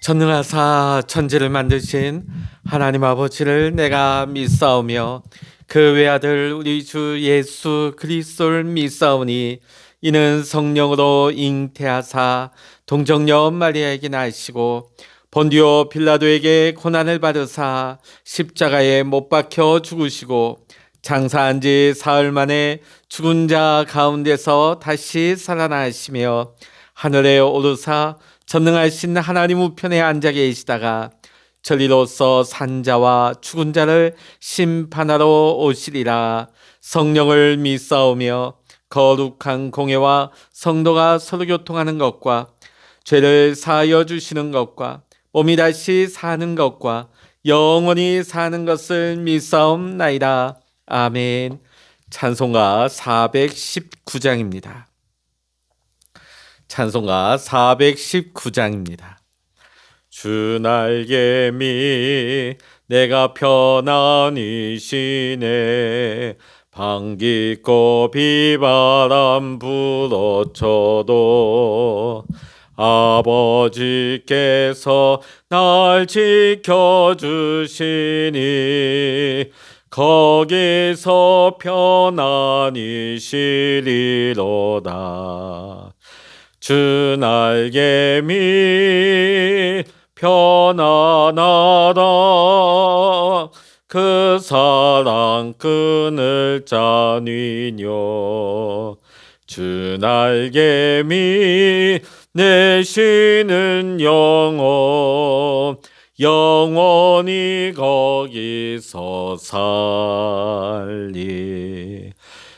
전능하사 천지를 만드신 하나님 아버지를 내가 믿사오며 그 외아들 우리 주 예수 그리스도를 믿사오니 이는 성령으로 잉태하사 동정녀 마리아에게 나시고 본디오 빌라도에게 고난을 받으사 십자가에 못 박혀 죽으시고 장사한 지 사흘 만에 죽은 자 가운데서 다시 살아나시며 하늘에 오르사 전능하신 하나님 우편에 앉아 계시다가 저리로서 산자와 죽은 자를 심판하러 오시리라. 성령을 믿사오며 거룩한 공예와 성도가 서로 교통하는 것과 죄를 사하여 주시는 것과 몸이 다시 사는 것과 영원히 사는 것을 믿사옵나이다. 아멘. 찬송가 419장입니다. 찬송가 419장입니다. 주 날개미 내가 편안히 쉬네. 방귀고 비바람 불어쳐도 아버지께서 날 지켜주시니 거기서 편안히 쉬리로다. 주 날개미 편안하다. 그 사랑 끈을 짜니뇨. 주 날개미 내 쉬는 영혼 영원히 거기서 살리.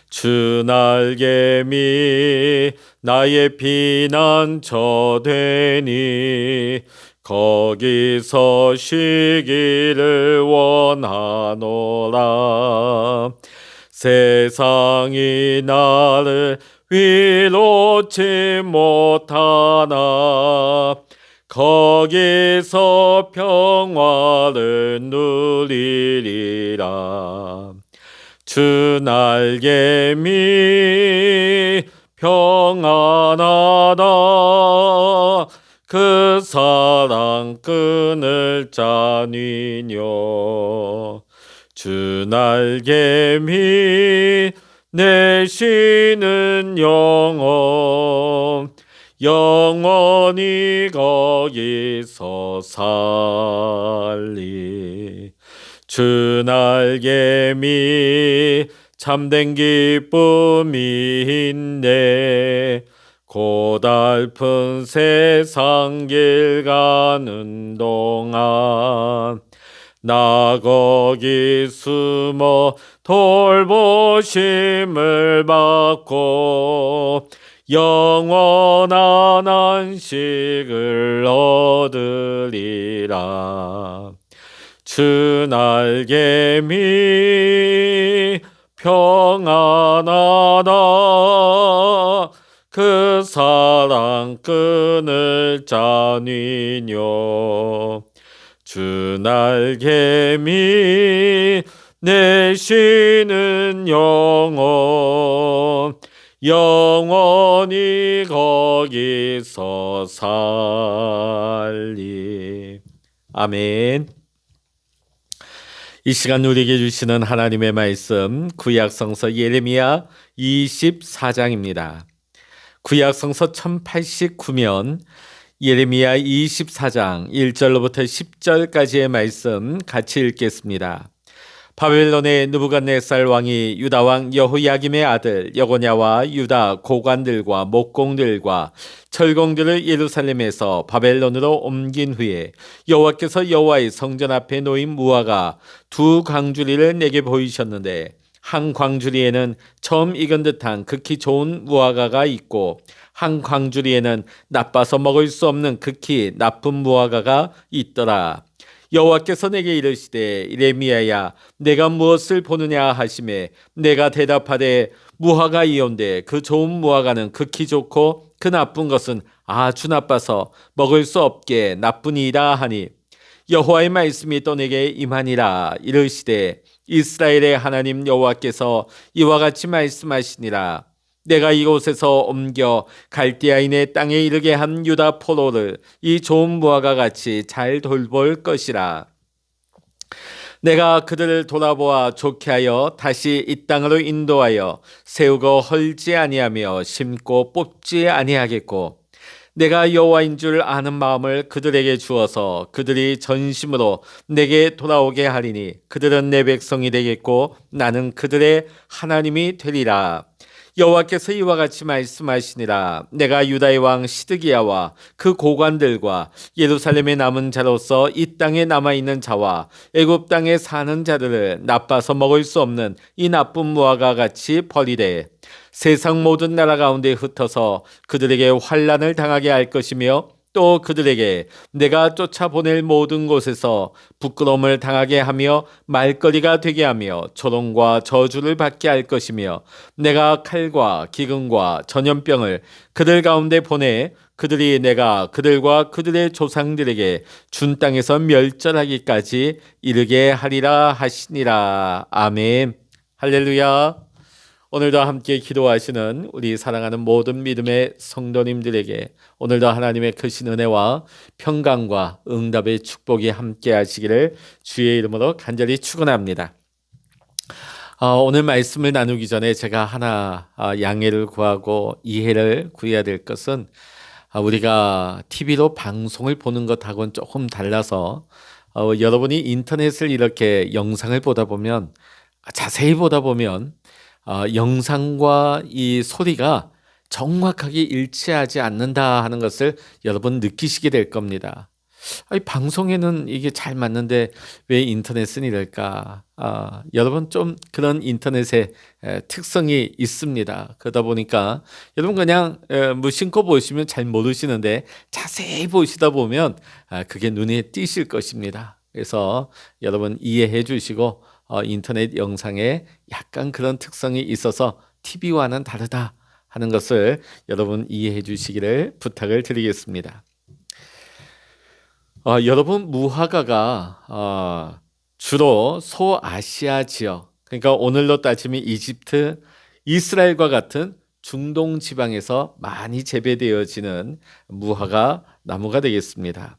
주 날개미 나의 피난처 되니 거기서 쉬기를 원하노라. 세상이 나를 위로치 못하나 거기서 평화를 누리리라. 주 날개미 평안하다. 그 사랑 끈을 짜니뇨. 주 날개미 내 쉬는 영혼 영원히 거기서 살리. 주 날개미 참된 기쁨이 있네. 고달픈 세상 길 가는 동안 나 거기 숨어 돌보심을 받고 영원한 안식을 얻으리라. 주 날개미 평안하다. 그 사랑 끈을 짜니뇨. 주 날개미 내 쉬는 영혼 영원히 거기서 살리. 아멘. 이 시간 우리에게 주시는 하나님의 말씀 구약성서 예레미야 24장입니다. 구약성서 1089면 예레미야 24장 1절로부터 10절까지의 말씀 같이 읽겠습니다. 바벨론의 느부갓네살 왕이 유다 왕 여호야김의 아들 여고냐와 유다 고관들과 목공들과 철공들을 예루살렘에서 바벨론으로 옮긴 후에 여호와께서 여호와의 성전 앞에 놓인 무화과 두 광주리를 내게 보이셨는데 한 광주리에는 처음 익은 듯한 극히 좋은 무화과가 있고 한 광주리에는 나빠서 먹을 수 없는 극히 나쁜 무화과가 있더라. 여호와께서 내게 이르시되 예레미야야 내가 무엇을 보느냐 하시매 내가 대답하되 무화과이온데 그 좋은 무화과는 극히 좋고 그 나쁜 것은 아주 나빠서 먹을 수 없게 나쁘니이다 하니 여호와의 말씀이 또 내게 임하니라. 이르시되 이스라엘의 하나님 여호와께서 이와 같이 말씀하시니라. 내가 이곳에서 옮겨 갈대아인의 땅에 이르게 한 유다 포로를 이 좋은 무화과 같이 잘 돌볼 것이라. 내가 그들을 돌아보아 좋게 하여 다시 이 땅으로 인도하여 세우고 헐지 아니하며 심고 뽑지 아니하겠고, 내가 여호와인 줄 아는 마음을 그들에게 주어서 그들이 전심으로 내게 돌아오게 하리니 그들은 내 백성이 되겠고 나는 그들의 하나님이 되리라. 여호와께서 이와 같이 말씀하시니라. 내가 유다의 왕 시드기야와 그 고관들과 예루살렘에 남은 자로서 이 땅에 남아있는 자와 애굽 땅에 사는 자들을 나빠서 먹을 수 없는 이 나쁜 무화과 같이 버리되 세상 모든 나라 가운데 흩어서 그들에게 환난을 당하게 할 것이며 또 그들에게 내가 쫓아보낼 모든 곳에서 부끄러움을 당하게 하며 말거리가 되게 하며 조롱과 저주를 받게 할 것이며 내가 칼과 기근과 전염병을 그들 가운데 보내 그들이 내가 그들과 그들의 조상들에게 준 땅에서 멸절하기까지 이르게 하리라 하시니라. 아멘. 할렐루야. 오늘도 함께 기도하시는 우리 사랑하는 모든 믿음의 성도님들에게 오늘도 하나님의 크신 은혜와 평강과 응답의 축복이 함께 하시기를 주의 이름으로 간절히 축원합니다. 오늘 말씀을 나누기 전에 제가 하나 양해를 구하고 이해를 구해야 될 것은 우리가 TV로 방송을 보는 것하고는 조금 달라서 여러분이 인터넷을 이렇게 영상을 보다 보면 자세히 보다 보면 영상과 이 소리가 정확하게 일치하지 않는다 하는 것을 여러분 느끼시게 될 겁니다. 방송에는 이게 잘 맞는데 왜 인터넷은 이럴까? 여러분 좀 그런 인터넷의 특성이 있습니다. 그러다 보니까 여러분 그냥 무심코 보시면 잘 모르시는데 자세히 보시다 보면 그게 눈에 띄실 것입니다. 그래서 여러분 이해해 주시고 인터넷 영상에 약간 그런 특성이 있어서 TV와는 다르다 하는 것을 여러분 이해해 주시기를 부탁을 드리겠습니다. 여러분 무화과가 주로 소아시아 지역, 그러니까 오늘로 따지면 이집트, 이스라엘과 같은 중동 지방에서 많이 재배되어지는 무화과 나무가 되겠습니다.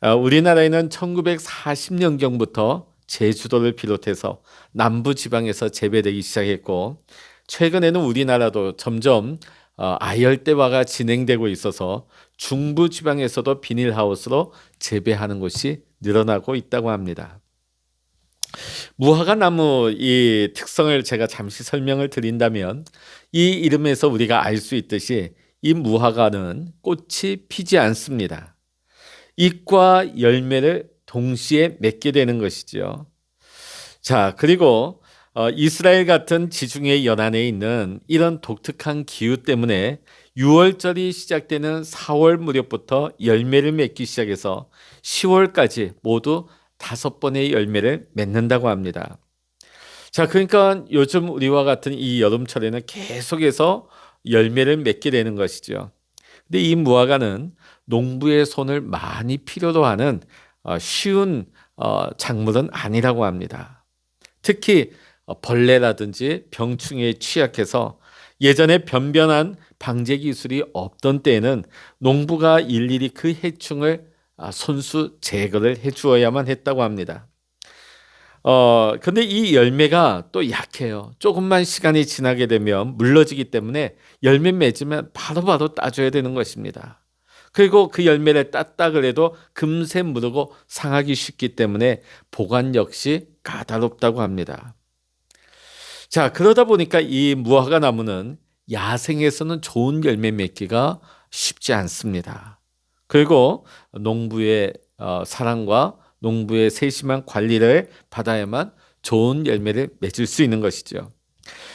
우리나라에는 1940년경부터 제주도를 비롯해서 남부 지방에서 재배되기 시작했고 최근에는 우리나라도 점점 아열대화가 진행되고 있어서 중부 지방에서도 비닐하우스로 재배하는 곳이 늘어나고 있다고 합니다. 무화과 나무 이 특성을 제가 잠시 설명을 드린다면 이 이름에서 우리가 알 수 있듯이 이 무화과는 꽃이 피지 않습니다. 잎과 열매를 동시에 맺게 되는 것이죠. 자, 그리고 이스라엘 같은 지중해 연안에 있는 이런 독특한 기후 때문에 6월절이 시작되는 4월 무렵부터 열매를 맺기 시작해서 10월까지 모두 5번의 열매를 맺는다고 합니다. 자, 그러니까 요즘 우리와 같은 이 여름철에는 계속해서 열매를 맺게 되는 것이죠. 근데 이 무화과는 농부의 손을 많이 필요로 하는 쉬운 작물은 아니라고 합니다. 특히 벌레라든지 병충해에 취약해서 예전에 변변한 방제 기술이 없던 때에는 농부가 일일이 그 해충을 손수 제거를 해주어야만 했다고 합니다. 근데 이 열매가 또 약해요. 조금만 시간이 지나게 되면 물러지기 때문에 열매 맺으면 바로바로 따줘야 되는 것입니다. 그리고 그 열매를 땄다 그래도 금세 무르고 상하기 쉽기 때문에 보관 역시 까다롭다고 합니다. 자, 그러다 보니까 이 무화과 나무는 야생에서는 좋은 열매 맺기가 쉽지 않습니다. 그리고 농부의 사랑과 농부의 세심한 관리를 받아야만 좋은 열매를 맺을 수 있는 것이죠.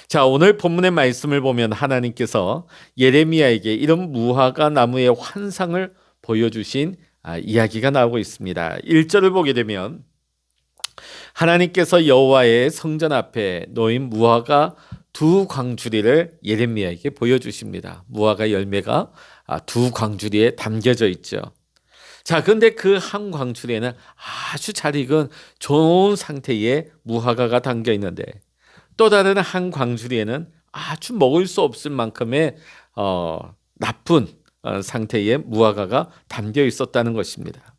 자, 오늘 본문의 말씀을 보면 하나님께서 예레미야에게 이런 무화과 나무의 환상을 보여주신 이야기가 나오고 있습니다. 1절을 보게 되면 하나님께서 여호와의 성전 앞에 놓인 무화과 두 광주리를 예레미야에게 보여주십니다. 무화과 열매가 두 광주리에 담겨져 있죠. 자, 그런데 그 한 광주리에는 아주 잘 익은 좋은 상태의 무화과가 담겨 있는데 또 다른 한 광주리에는 아주 먹을 수 없을 만큼의 나쁜 상태의 무화과가 담겨 있었다는 것입니다.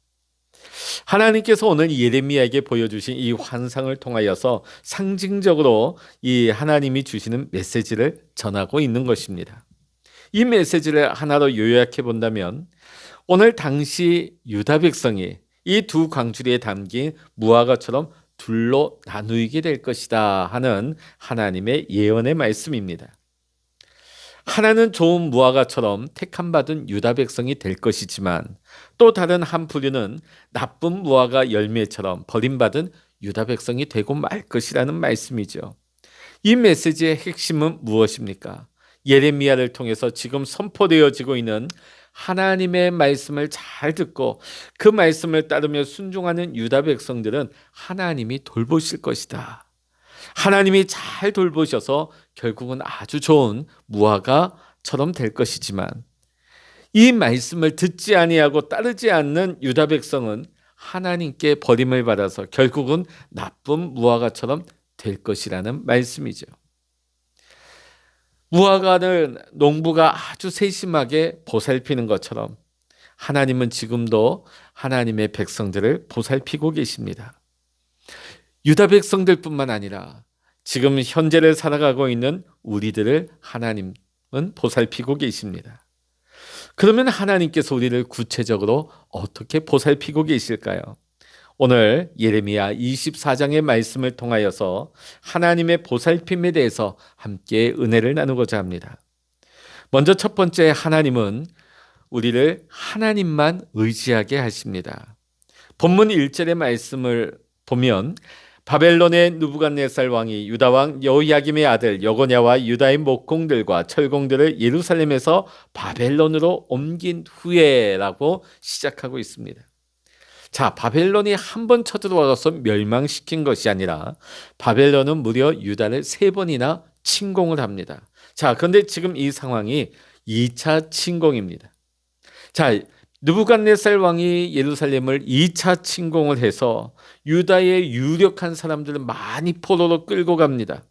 하나님께서 오늘 예레미야에게 보여주신 이 환상을 통하여서 상징적으로 이 하나님이 주시는 메시지를 전하고 있는 것입니다. 이 메시지를 하나로 요약해 본다면 오늘 당시 유다 백성이 이 두 광주리에 담긴 무화과처럼 둘로 나누게 될 것이다 하는 하나님의 예언의 말씀입니다. 하나는 좋은 무화과처럼 택함받은 유다 백성이 될 것이지만 또 다른 한 부류는 나쁜 무화과 열매처럼 버림받은 유다 백성이 되고 말 것이라는 말씀이죠. 이 메시지의 핵심은 무엇입니까? 예레미야를 통해서 지금 선포되어지고 있는 하나님의 말씀을 잘 듣고 그 말씀을 따르며 순종하는 유다 백성들은 하나님이 돌보실 것이다. 하나님이 잘 돌보셔서 결국은 아주 좋은 무화과처럼 될 것이지만 이 말씀을 듣지 아니하고 따르지 않는 유다 백성은 하나님께 버림을 받아서 결국은 나쁜 무화과처럼 될 것이라는 말씀이죠. 무화과는 농부가 아주 세심하게 보살피는 것처럼 하나님은 지금도 하나님의 백성들을 보살피고 계십니다. 유다 백성들뿐만 아니라 지금 현재를 살아가고 있는 우리들을 하나님은 보살피고 계십니다. 그러면 하나님께서 우리를 구체적으로 어떻게 보살피고 계실까요? 오늘 예레미야 24장의 말씀을 통하여서 하나님의 보살핌에 대해서 함께 은혜를 나누고자 합니다. 먼저 첫 번째, 하나님은 우리를 하나님만 의지하게 하십니다. 본문 1절의 말씀을 보면 바벨론의 느부갓네살 왕이 유다 왕 여호야김의 아들 여고냐와 유다의 목공들과 철공들을 예루살렘에서 바벨론으로 옮긴 후에라고 시작하고 있습니다. 자, 바벨론이 한 번 쳐들어와서 멸망시킨 것이 아니라 바벨론은 무려 유다를 3번이나 침공을 합니다. 자, 그런데 지금 이 상황이 2차 침공입니다. 자, 느부갓네살 왕이 예루살렘을 2차 침공을 해서 유다의 유력한 사람들을 많이 포로로 끌고 갑니다.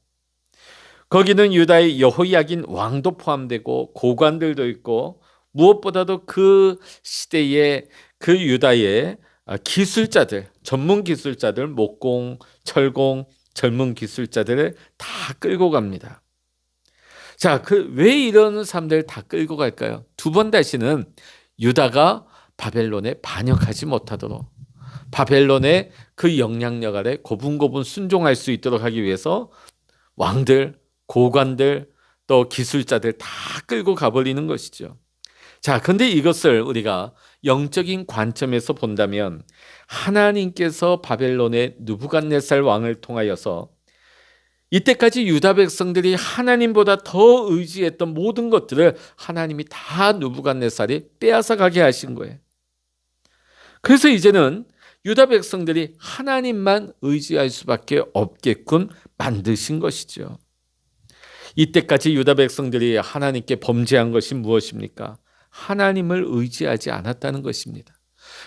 거기는 유다의 여호야긴 왕도 포함되고 고관들도 있고 무엇보다도 그 시대에 그 유다의 기술자들, 전문 기술자들, 목공, 철공, 젊은 기술자들을 다 끌고 갑니다. 자, 왜 이런 사람들 다 끌고 갈까요? 두 번 다시는 유다가 바벨론에 반역하지 못하도록 바벨론의 그 영향력 아래 고분고분 순종할 수 있도록 하기 위해서 왕들, 고관들, 또 기술자들 다 끌고 가버리는 것이죠. 자, 근데 이것을 우리가 영적인 관점에서 본다면 하나님께서 바벨론의 느부갓네살 왕을 통하여서 이때까지 유다 백성들이 하나님보다 더 의지했던 모든 것들을 하나님이 다 느부갓네살이 빼앗아 가게 하신 거예요. 그래서 이제는 유다 백성들이 하나님만 의지할 수밖에 없게끔 만드신 것이죠. 이때까지 유다 백성들이 하나님께 범죄한 것이 무엇입니까? 하나님을 의지하지 않았다는 것입니다.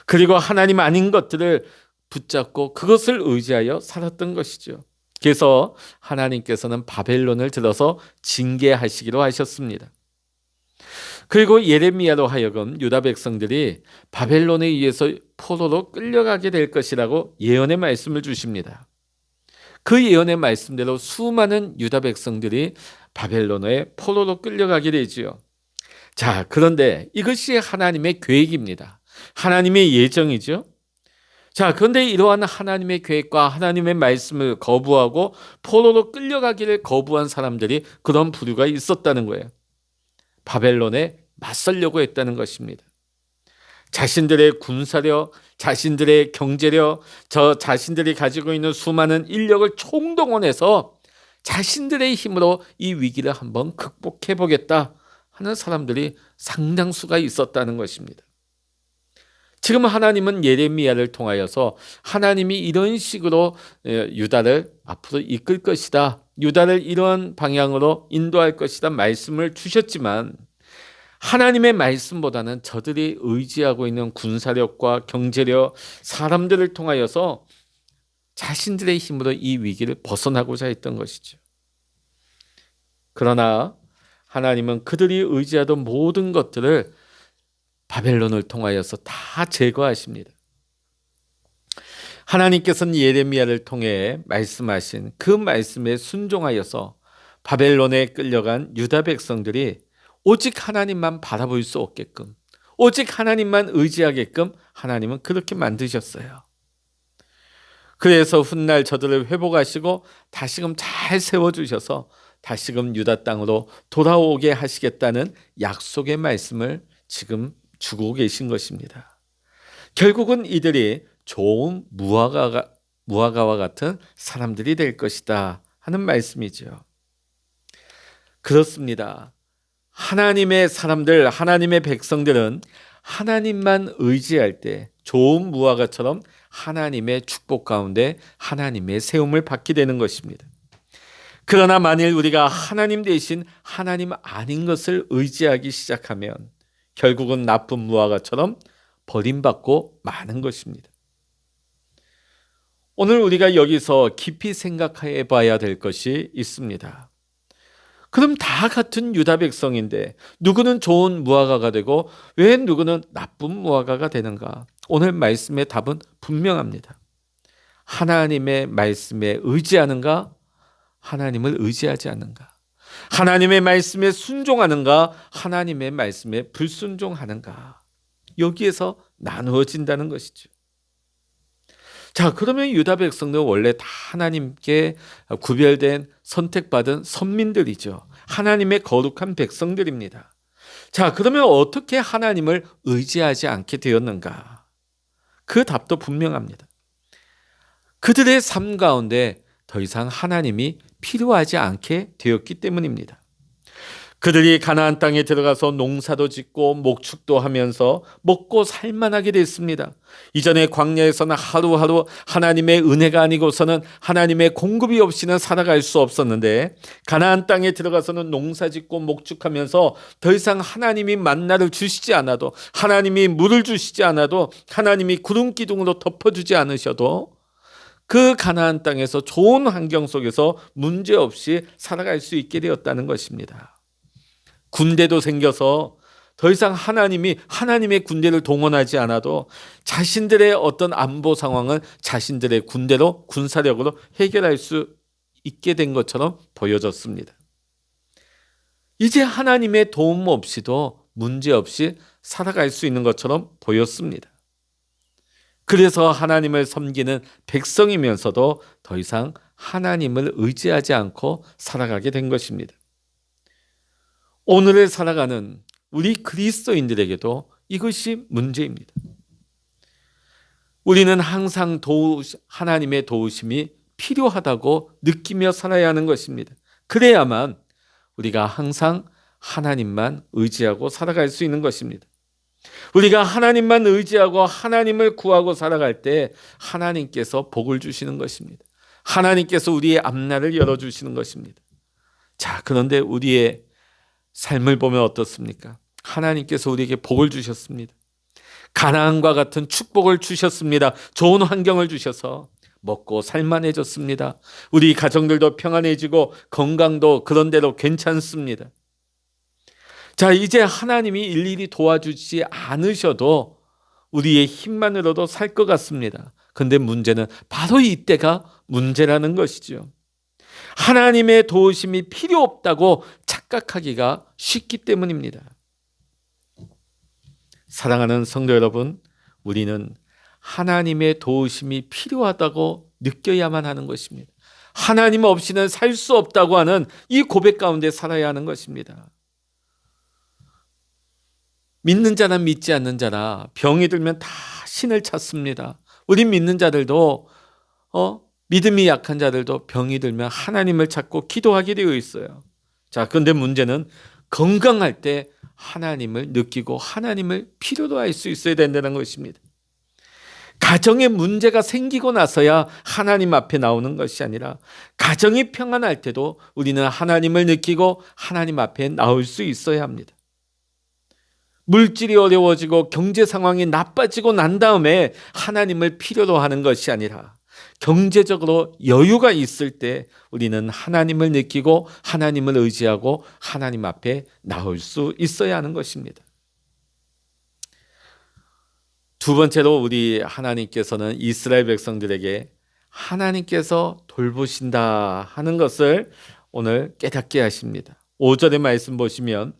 그리고 하나님 아닌 것들을 붙잡고 그것을 의지하여 살았던 것이죠. 그래서 하나님께서는 바벨론을 들어서 징계하시기로 하셨습니다. 그리고 예레미야로 하여금 유다 백성들이 바벨론에 의해서 포로로 끌려가게 될 것이라고 예언의 말씀을 주십니다. 그 예언의 말씀대로 수많은 유다 백성들이 바벨론에 포로로 끌려가게 되지요. 자, 그런데 이것이 하나님의 계획입니다. 하나님의 예정이죠. 자, 그런데 이러한 하나님의 계획과 하나님의 말씀을 거부하고 포로로 끌려가기를 거부한 사람들이 그런 부류가 있었다는 거예요. 바벨론에 맞서려고 했다는 것입니다. 자신들의 군사력, 자신들의 경제력, 자신들이 가지고 있는 수많은 인력을 총동원해서 자신들의 힘으로 이 위기를 한번 극복해 보겠다 하는 사람들이 상당수가 있었다는 것입니다. 지금 하나님은 예레미야를 통하여서 하나님이 이런 식으로 유다를 앞으로 이끌 것이다, 유다를 이런 방향으로 인도할 것이다 말씀을 주셨지만 하나님의 말씀보다는 저들이 의지하고 있는 군사력과 경제력, 사람들을 통하여서 자신들의 힘으로 이 위기를 벗어나고자 했던 것이죠. 그러나 하나님은 그들이 의지하던 모든 것들을 바벨론을 통하여서 다 제거하십니다. 하나님께서는 예레미야를 통해 말씀하신 그 말씀에 순종하여서 바벨론에 끌려간 유다 백성들이 오직 하나님만 바라볼 수 없게끔, 오직 하나님만 의지하게끔 하나님은 그렇게 만드셨어요. 그래서 훗날 저들을 회복하시고 다시금 잘 세워주셔서 다시금 유다 땅으로 돌아오게 하시겠다는 약속의 말씀을 지금 주고 계신 것입니다. 결국은 이들이 좋은 무화과와 같은 사람들이 될 것이다 하는 말씀이죠. 그렇습니다. 하나님의 사람들, 하나님의 백성들은 하나님만 의지할 때 좋은 무화과처럼 하나님의 축복 가운데 하나님의 세움을 받게 되는 것입니다. 그러나 만일 우리가 하나님 대신 하나님 아닌 것을 의지하기 시작하면 결국은 나쁜 무화과처럼 버림받고 마는 것입니다. 오늘 우리가 여기서 깊이 생각해 봐야 될 것이 있습니다. 그럼 다 같은 유다 백성인데 누구는 좋은 무화과가 되고 왜 누구는 나쁜 무화과가 되는가? 오늘 말씀의 답은 분명합니다. 하나님의 말씀에 의지하는가? 하나님을 의지하지 않는가? 하나님의 말씀에 순종하는가? 하나님의 말씀에 불순종하는가? 여기에서 나누어진다는 것이죠. 자, 그러면 유다 백성들은 원래 다 하나님께 구별된 선택받은 선민들이죠. 하나님의 거룩한 백성들입니다. 자, 그러면 어떻게 하나님을 의지하지 않게 되었는가? 그 답도 분명합니다. 그들의 삶 가운데 더 이상 하나님이 필요하지 않게 되었기 때문입니다. 그들이 가나안 땅에 들어가서 농사도 짓고 목축도 하면서 먹고 살만하게 됐습니다. 이전에 광야에서는 하루하루 하나님의 은혜가 아니고서는 하나님의 공급이 없이는 살아갈 수 없었는데 가나안 땅에 들어가서는 농사 짓고 목축하면서 더 이상 하나님이 만나를 주시지 않아도, 하나님이 물을 주시지 않아도, 하나님이 구름 기둥으로 덮어주지 않으셔도 그 가나안 땅에서 좋은 환경 속에서 문제없이 살아갈 수 있게 되었다는 것입니다. 군대도 생겨서 더 이상 하나님의 군대를 동원하지 않아도 자신들의 어떤 안보 상황은 자신들의 군대로, 군사력으로 해결할 수 있게 된 것처럼 보여졌습니다. 이제 하나님의 도움 없이도 문제없이 살아갈 수 있는 것처럼 보였습니다. 그래서 하나님을 섬기는 백성이면서도 더 이상 하나님을 의지하지 않고 살아가게 된 것입니다. 오늘을 살아가는 우리 그리스도인들에게도 이것이 문제입니다. 우리는 항상 하나님의 도우심이 필요하다고 느끼며 살아야 하는 것입니다. 그래야만 우리가 항상 하나님만 의지하고 살아갈 수 있는 것입니다. 우리가 하나님만 의지하고 하나님을 구하고 살아갈 때 하나님께서 복을 주시는 것입니다. 하나님께서 우리의 앞날을 열어주시는 것입니다. 자, 그런데 우리의 삶을 보면 어떻습니까? 하나님께서 우리에게 복을 주셨습니다. 가나안과 같은 축복을 주셨습니다. 좋은 환경을 주셔서 먹고 살만해졌습니다. 우리 가정들도 평안해지고 건강도 그런대로 괜찮습니다. 자, 이제 하나님이 일일이 도와주지 않으셔도 우리의 힘만으로도 살 것 같습니다. 그런데 문제는 바로 이때가 문제라는 것이죠. 하나님의 도우심이 필요 없다고 착각하기가 쉽기 때문입니다. 사랑하는 성도 여러분, 우리는 하나님의 도우심이 필요하다고 느껴야만 하는 것입니다. 하나님 없이는 살 수 없다고 하는 이 고백 가운데 살아야 하는 것입니다. 믿는 자나 믿지 않는 자나 병이 들면 다 신을 찾습니다. 우리 믿는 자들도 믿음이 약한 자들도 병이 들면 하나님을 찾고 기도하게 되어 있어요. 자, 그런데 문제는 건강할 때 하나님을 느끼고 하나님을 필요로 할 수 있어야 된다는 것입니다. 가정에 문제가 생기고 나서야 하나님 앞에 나오는 것이 아니라 가정이 평안할 때도 우리는 하나님을 느끼고 하나님 앞에 나올 수 있어야 합니다. 물질이 어려워지고 경제 상황이 나빠지고 난 다음에 하나님을 필요로 하는 것이 아니라 경제적으로 여유가 있을 때 우리는 하나님을 느끼고 하나님을 의지하고 하나님 앞에 나올 수 있어야 하는 것입니다. 두 번째로 우리 하나님께서는 이스라엘 백성들에게 하나님께서 돌보신다 하는 것을 오늘 깨닫게 하십니다. 5절의 말씀 보시면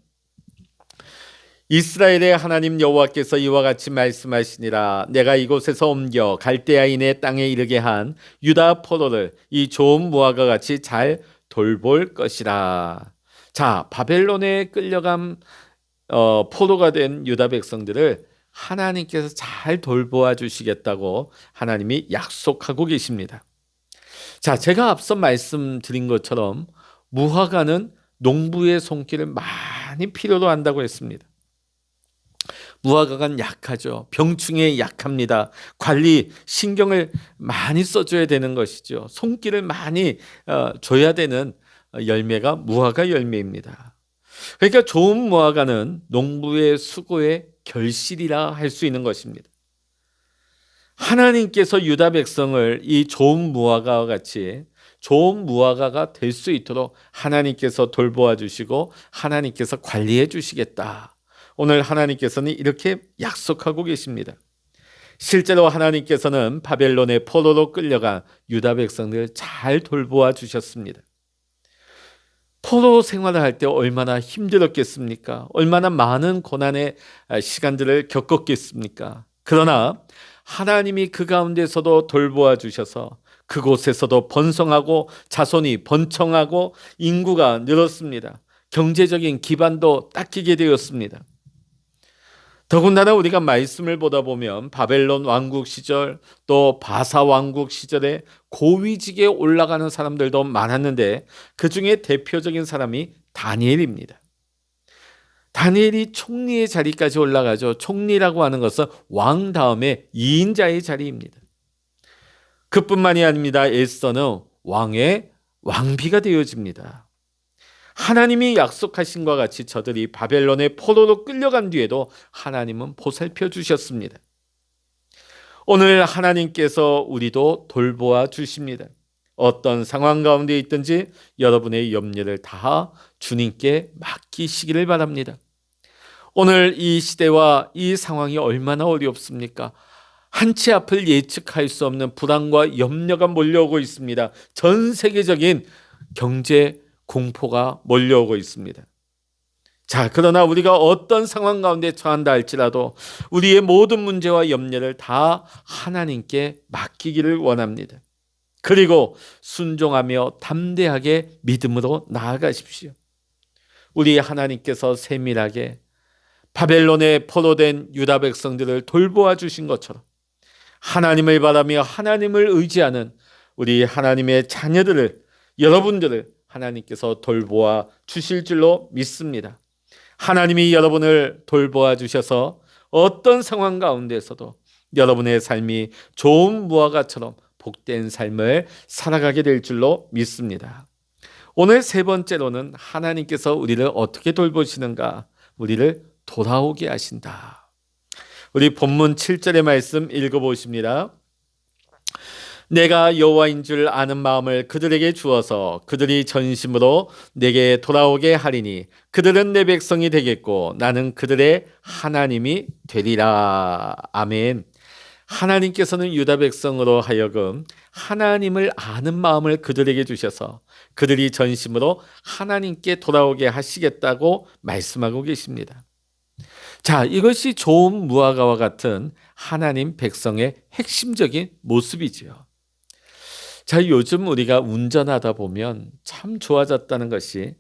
이스라엘의 하나님 여호와께서 이와 같이 말씀하시니라. 내가 이곳에서 옮겨 갈대아인의 땅에 이르게 한 유다 포로를 이 좋은 무화과 같이 잘 돌볼 것이라. 자, 바벨론에 끌려간 포로가 된 유다 백성들을 하나님께서 잘 돌보아 주시겠다고 하나님이 약속하고 계십니다. 자, 제가 앞서 말씀드린 것처럼 무화과는 농부의 손길을 많이 필요로 한다고 했습니다. 무화과가 약하죠. 병충해에 약합니다. 관리 신경을 많이 써줘야 되는 것이죠. 손길을 많이 줘야 되는 열매가 무화과 열매입니다. 그러니까 좋은 무화과는 농부의 수고의 결실이라 할 수 있는 것입니다. 하나님께서 유다 백성을 이 좋은 무화과와 같이 좋은 무화과가 될 수 있도록 하나님께서 돌보아 주시고 하나님께서 관리해 주시겠다. 오늘 하나님께서는 이렇게 약속하고 계십니다. 실제로 하나님께서는 바벨론의 포로로 끌려간 유다 백성들을 잘 돌보아 주셨습니다. 포로 생활을 할 때 얼마나 힘들었겠습니까? 얼마나 많은 고난의 시간들을 겪었겠습니까? 그러나 하나님이 그 가운데서도 돌보아 주셔서 그곳에서도 번성하고 자손이 번창하고 인구가 늘었습니다. 경제적인 기반도 닦이게 되었습니다. 더군다나 우리가 말씀을 보다 보면 바벨론 왕국 시절 또 바사 왕국 시절에 고위직에 올라가는 사람들도 많았는데 그 중에 대표적인 사람이 다니엘입니다. 다니엘이 총리의 자리까지 올라가죠. 총리라고 하는 것은 왕 다음에 2인자의 자리입니다. 그뿐만이 아닙니다. 에스더는 왕의 왕비가 되어집니다. 하나님이 약속하신 것과 같이 저들이 바벨론의 포로로 끌려간 뒤에도 하나님은 보살펴 주셨습니다. 오늘 하나님께서 우리도 돌보아 주십니다. 어떤 상황 가운데 있든지 여러분의 염려를 다 주님께 맡기시기를 바랍니다. 오늘 이 시대와 이 상황이 얼마나 어렵습니까? 한치 앞을 예측할 수 없는 불안과 염려가 몰려오고 있습니다. 전 세계적인 경제 공포가 몰려오고 있습니다. 자, 그러나 우리가 어떤 상황 가운데 처한다 할지라도 우리의 모든 문제와 염려를 다 하나님께 맡기기를 원합니다. 그리고 순종하며 담대하게 믿음으로 나아가십시오. 우리 하나님께서 세밀하게 바벨론에 포로된 유다 백성들을 돌보아 주신 것처럼 하나님을 바라며 하나님을 의지하는 우리 하나님의 자녀들을, 여러분들을 하나님께서 돌보아 주실 줄로 믿습니다. 하나님이 여러분을 돌보아 주셔서 어떤 상황 가운데서도 여러분의 삶이 좋은 무화과처럼 복된 삶을 살아가게 될 줄로 믿습니다. 오늘 세 번째로는 하나님께서 우리를 어떻게 돌보시는가? 우리를 돌아오게 하신다. 우리 본문 7절의 말씀 읽어보십니다. 내가 여호와인 줄 아는 마음을 그들에게 주어서 그들이 전심으로 내게 돌아오게 하리니 그들은 내 백성이 되겠고 나는 그들의 하나님이 되리라. 아멘. 하나님께서는 유다 백성으로 하여금 하나님을 아는 마음을 그들에게 주셔서 그들이 전심으로 하나님께 돌아오게 하시겠다고 말씀하고 계십니다. 자, 이것이 좋은 무화과와 같은 하나님 백성의 핵심적인 모습이지요. 자, 요즘 우리가 운전하다 보면 참 좋아졌다는 것이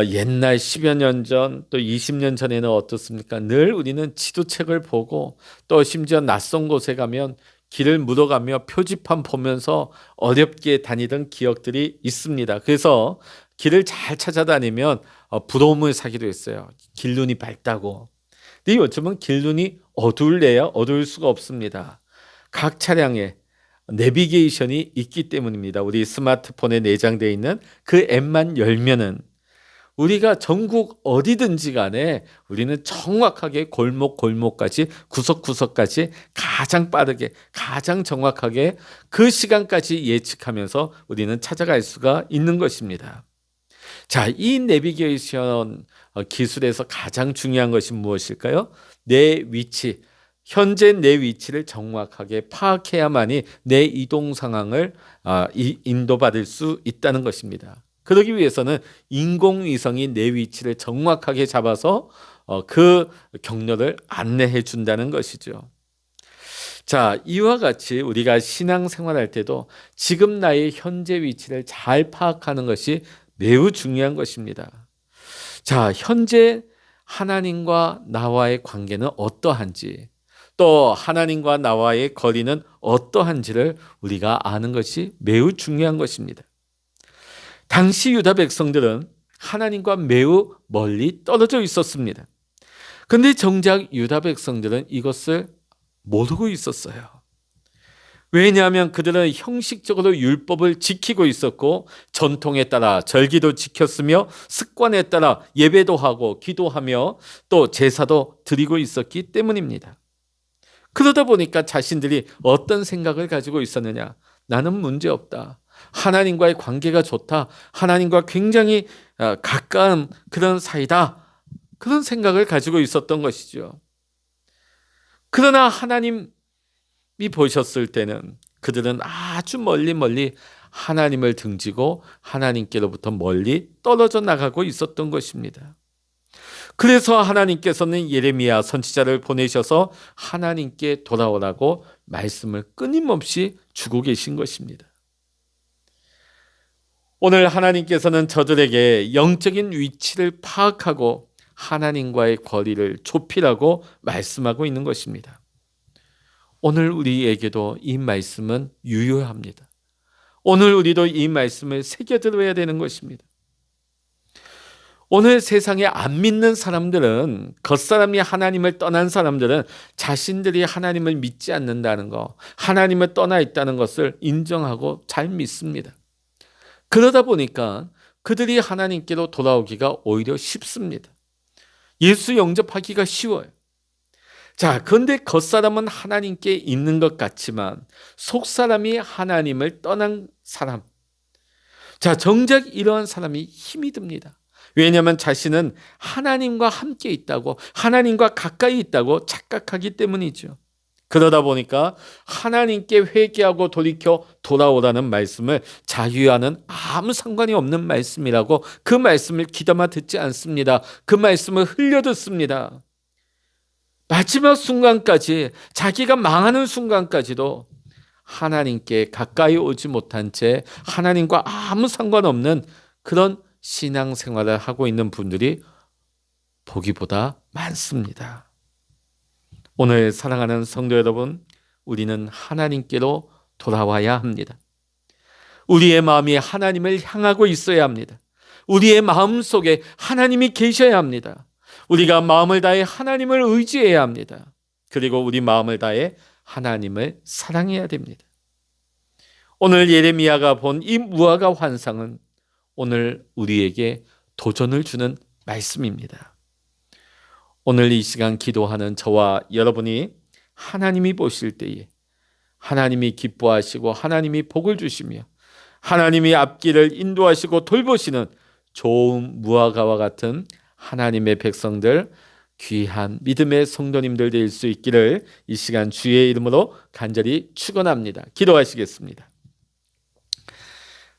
옛날 10여 년 전 또 20년 전에는 어떻습니까? 늘 우리는 지도책을 보고 또 심지어 낯선 곳에 가면 길을 묻어가며 표지판 보면서 어렵게 다니던 기억들이 있습니다. 그래서 길을 잘 찾아다니면 부러움을 사기도 했어요. 길눈이 밝다고. 근데 요즘은 길눈이 어두울래야 어두울 수가 없습니다. 각 차량에 내비게이션이 있기 때문입니다. 우리 스마트폰에 내장되어 있는 그 앱만 열면은 우리가 전국 어디든지 간에 우리는 정확하게 골목골목까지 구석구석까지 가장 빠르게 가장 정확하게 그 시간까지 예측하면서 우리는 찾아갈 수가 있는 것입니다. 자, 이 내비게이션 기술에서 가장 중요한 것이 무엇일까요? 내 위치, 현재 내 위치를 정확하게 파악해야만이 내 이동 상황을 인도받을 수 있다는 것입니다. 그러기 위해서는 인공위성이 내 위치를 정확하게 잡아서 그 경로를 안내해 준다는 것이죠. 자, 이와 같이 우리가 신앙생활할 때도 지금 나의 현재 위치를 잘 파악하는 것이 매우 중요한 것입니다. 자, 현재 하나님과 나와의 관계는 어떠한지, 또 하나님과 나와의 거리는 어떠한지를 우리가 아는 것이 매우 중요한 것입니다. 당시 유다 백성들은 하나님과 매우 멀리 떨어져 있었습니다. 그런데 정작 유다 백성들은 이것을 모르고 있었어요. 왜냐하면 그들은 형식적으로 율법을 지키고 있었고 전통에 따라 절기도 지켰으며 습관에 따라 예배도 하고 기도하며 또 제사도 드리고 있었기 때문입니다. 그러다 보니까 자신들이 어떤 생각을 가지고 있었느냐? 나는 문제없다. 하나님과의 관계가 좋다. 하나님과 굉장히 가까운 그런 사이다. 그런 생각을 가지고 있었던 것이죠. 그러나 하나님이 보셨을 때는 그들은 아주 멀리 하나님을 등지고 하나님께로부터 멀리 떨어져 나가고 있었던 것입니다. 그래서 하나님께서는 예레미야 선지자를 보내셔서 하나님께 돌아오라고 말씀을 끊임없이 주고 계신 것입니다. 오늘 하나님께서는 저들에게 영적인 위치를 파악하고 하나님과의 거리를 좁히라고 말씀하고 있는 것입니다. 오늘 우리에게도 이 말씀은 유효합니다. 오늘 우리도 이 말씀을 새겨들어야 되는 것입니다. 오늘 세상에 안 믿는 사람들은, 겉사람이 하나님을 떠난 사람들은 자신들이 하나님을 믿지 않는다는 것, 하나님을 떠나 있다는 것을 인정하고 잘 믿습니다. 그러다 보니까 그들이 하나님께로 돌아오기가 오히려 쉽습니다. 예수 영접하기가 쉬워요. 자, 그런데 겉사람은 하나님께 있는 것 같지만 속사람이 하나님을 떠난 사람, 자, 정작 이러한 사람이 힘이 듭니다. 왜냐하면 자신은 하나님과 함께 있다고, 하나님과 가까이 있다고 착각하기 때문이죠. 그러다 보니까 하나님께 회개하고 돌이켜 돌아오라는 말씀을 자유와는 아무 상관이 없는 말씀이라고 그 말씀을 귀담아 듣지 않습니다. 그 말씀을 흘려 듣습니다. 마지막 순간까지, 자기가 망하는 순간까지도 하나님께 가까이 오지 못한 채 하나님과 아무 상관없는 그런 신앙생활을 하고 있는 분들이 보기보다 많습니다. 오늘 사랑하는 성도 여러분, 우리는 하나님께로 돌아와야 합니다. 우리의 마음이 하나님을 향하고 있어야 합니다. 우리의 마음 속에 하나님이 계셔야 합니다. 우리가 마음을 다해 하나님을 의지해야 합니다. 그리고 우리 마음을 다해 하나님을 사랑해야 됩니다. 오늘 예레미야가 본 이 무화과 환상은 오늘 우리에게 도전을 주는 말씀입니다. 오늘 이 시간 기도하는 저와 여러분이 하나님이 보실 때에 하나님이 기뻐하시고 하나님이 복을 주시며 하나님이 앞길을 인도하시고 돌보시는 좋은 무화과와 같은 하나님의 백성들, 귀한 믿음의 성도님들 될 수 있기를 이 시간 주의 이름으로 간절히 축원합니다. 기도하시겠습니다.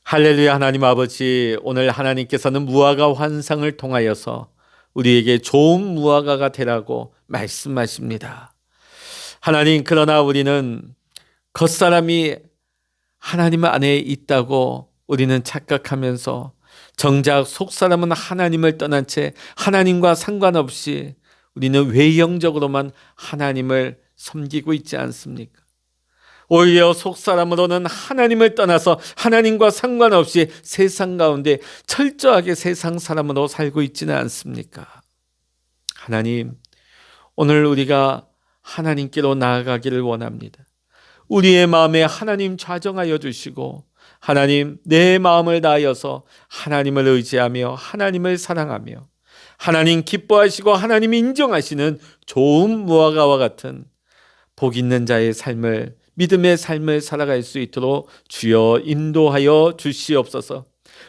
할렐루야. 하나님 아버지, 오늘 하나님께서는 무화과 환상을 통하여서 우리에게 좋은 무화과가 되라고 말씀하십니다. 하나님, 그러나 우리는 겉사람이 하나님 안에 있다고 우리는 착각하면서 정작 속사람은 하나님을 떠난 채 하나님과 상관없이 우리는 외형적으로만 하나님을 섬기고 있지 않습니까? 오히려 속사람으로는 하나님을 떠나서 하나님과 상관없이 세상 가운데 철저하게 세상 사람으로 살고 있지는 않습니까? 하나님, 오늘 우리가 하나님께로 나아가기를 원합니다. 우리의 마음에 하나님 좌정하여 주시고 하나님, 내 마음을 다하여서 하나님을 의지하며 하나님을 사랑하며 하나님 기뻐하시고 하나님 인정하시는 좋은 무화과와 같은 복 있는 자의 삶을, 믿음의 삶을 살아갈 수 있도록 주여 인도하여 주시옵소서.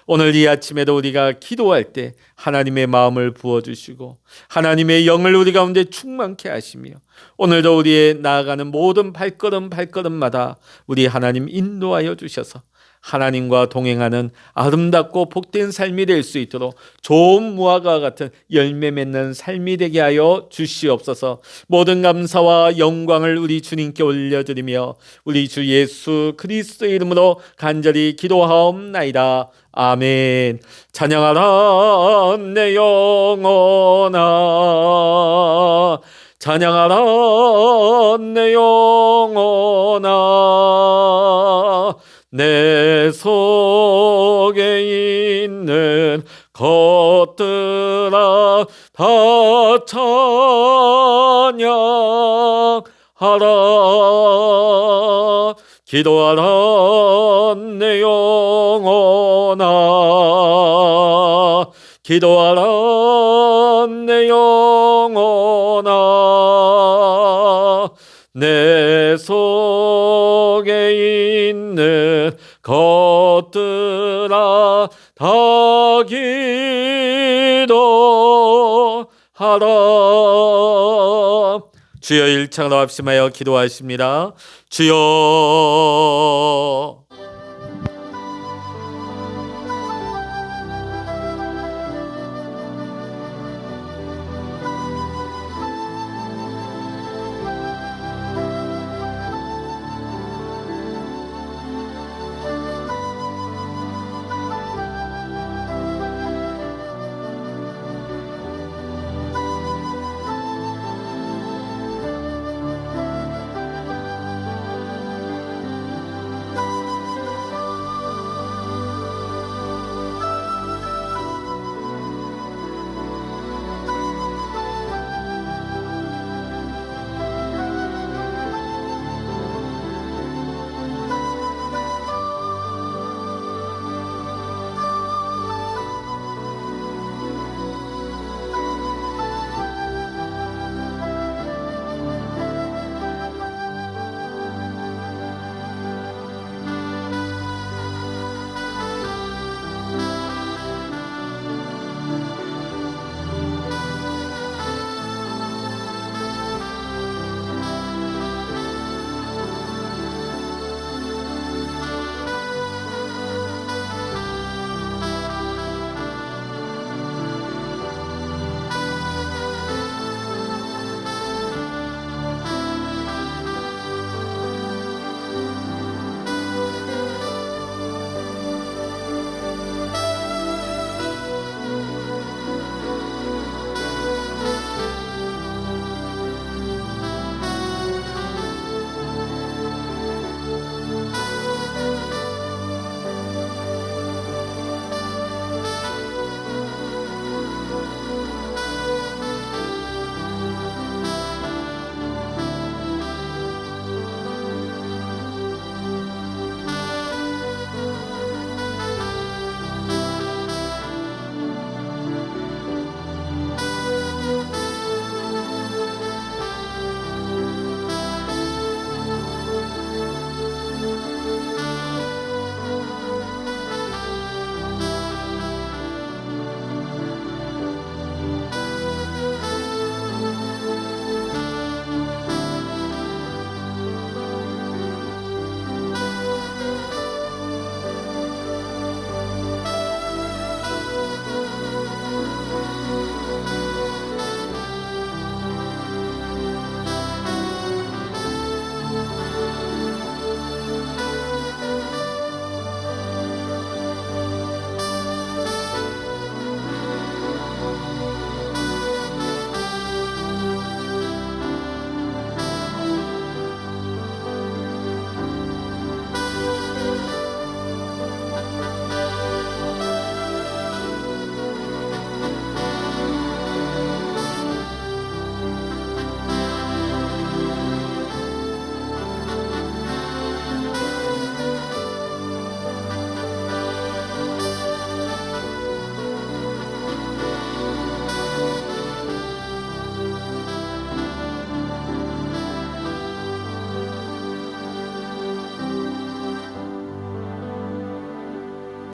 오늘 이 아침에도 우리가 기도할 때 하나님의 마음을 부어주시고 하나님의 영을 우리 가운데 충만케 하시며 오늘도 우리의 나아가는 모든 발걸음마다 우리 하나님 인도하여 주셔서 하나님과 동행하는 아름답고 복된 삶이 될 수 있도록 좋은 무화과와 같은 열매 맺는 삶이 되게 하여 주시옵소서. 모든 감사와 영광을 우리 주님께 올려드리며 우리 주 예수 그리스도의 이름으로 간절히 기도하옵나이다. 아멘. 찬양하라 내 영혼아, 찬양하라 내 영혼아, 내 속에 있는 것들아 다 찬양하라. 기도하라 내 영혼아, 기도하라 내 영혼아, 내 속에 있는 것들아 다 기도하라. 주여 일창으로 합심하여 기도하십니다. 주여